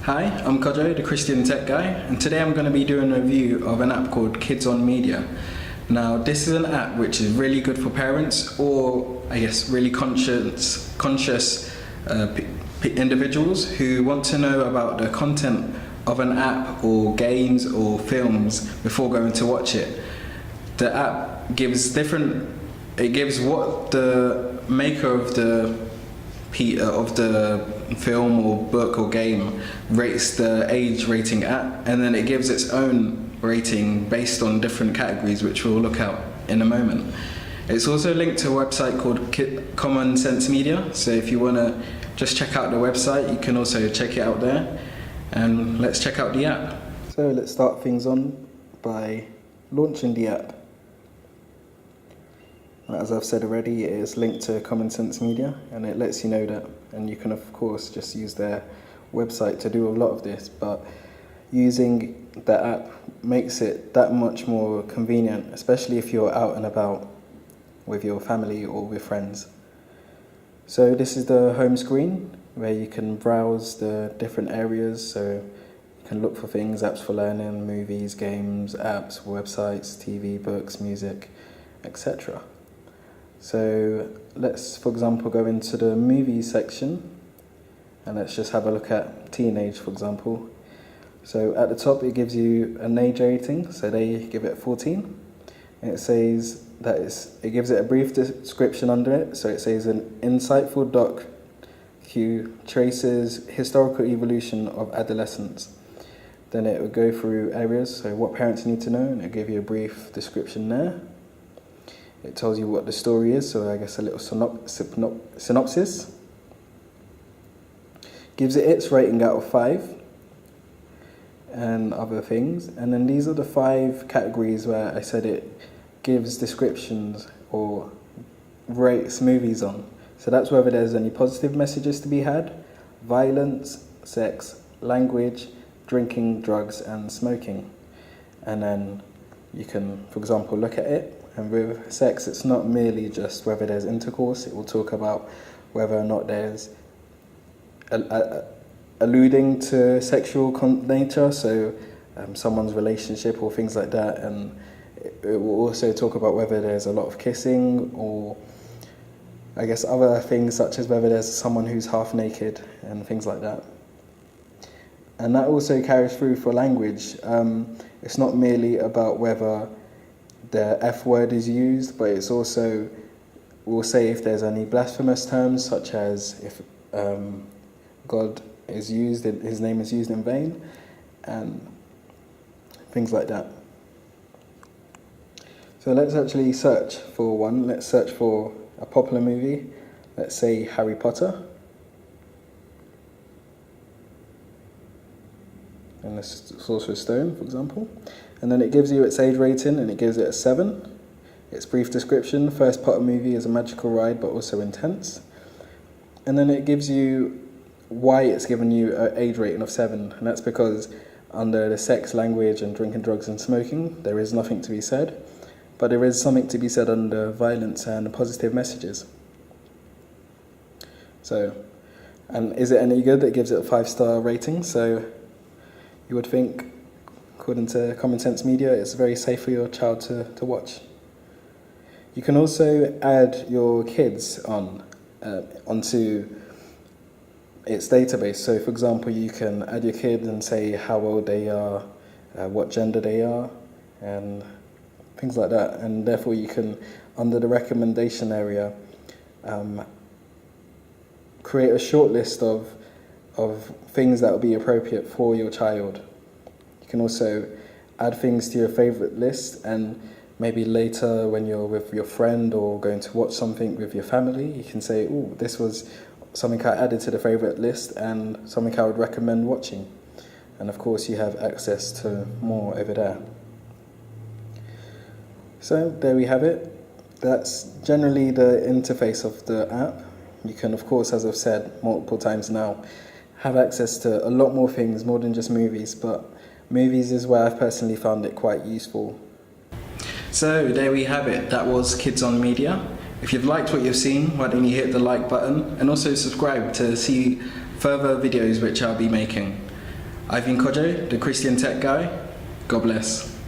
Hi, I'm Kojo, the Christian Tech Guy, and today I'm going to be doing a review of an app called Kids on Media. Now, this is an app which is really good for parents or, I guess, really conscious individuals who want to know about the content of an app or games or films before going to watch it. The app gives what the maker of the film or book or game rates the age rating at, and then it gives its own rating based on different categories, which we'll look at in a moment. It's also linked to a website called Common Sense Media, so if you want to just check out the website, you can also check it out there. And let's check out the app. So let's start things on by launching the app. As I've said already, it is linked to Common Sense Media, and it lets you know that, and you can of course just use their website to do a lot of this, but using the app makes it that much more convenient, especially if you're out and about with your family or with friends. So this is the home screen where you can browse the different areas, so you can look for things, apps for learning, movies, games, apps, websites, TV, books, music, etc. So let's, for example, go into the movie section and let's just have a look at teenage, for example. So at the top it gives you an age rating, so they give it 14. And it says that it gives it a brief description under it. So it says an insightful docu traces historical evolution of adolescence. Then it will go through areas, so what parents need to know, and it'll give you a brief description there. It tells you what the story is, so I guess a little synopsis. Gives it its rating out of 5 and other things. And then these are the 5 categories where I said it gives descriptions or rates movies on. So that's whether there's any positive messages to be had, violence, sex, language, drinking, drugs, and smoking. And then you can, for example, look at it. And with sex, it's not merely just whether there's intercourse. It will talk about whether or not there's alluding to sexual nature, so someone's relationship or things like that. And it will also talk about whether there's a lot of kissing or, I guess, other things such as whether there's someone who's half naked and things like that. And that also carries through for language. It's not merely about whether the F word is used, but it's also, we'll say if there's any blasphemous terms, such as if God is used, his name is used in vain, and things like that. So let's actually search for one. Let's search for a popular movie. Let's say Harry Potter. And the Sorcerer's Stone, for example. And then it gives you its age rating, and it gives it a 7. Its brief description: first Potter movie is a magical ride, but also intense. And then it gives you why it's given you an age rating of 7, and that's because under the sex, language, and drinking, drugs, and smoking, there is nothing to be said, but there is something to be said under violence and positive messages. So, and is it any good? It gives it a 5-star rating, so you would think, according to Common Sense Media, it's very safe for your child to watch. You can also add your kids onto its database. So, for example, you can add your kid and say how old they are, what gender they are, and things like that. And therefore, you can, under the recommendation area, create a short list of things that will be appropriate for your child. You can also add things to your favorite list, and maybe later when you're with your friend or going to watch something with your family, you can say, oh, this was something I added to the favorite list and something I would recommend watching. And of course you have access to more over there. So there we have it. That's generally the interface of the app. You can, of course, as I've said multiple times now, have access to a lot more things, more than just movies, but movies is where I've personally found it quite useful. So there we have it. That was Kids on Media. If you've liked what you've seen, why don't you hit the like button and also subscribe to see further videos which I'll be making. I've been Kojo, the Christian tech guy. God bless.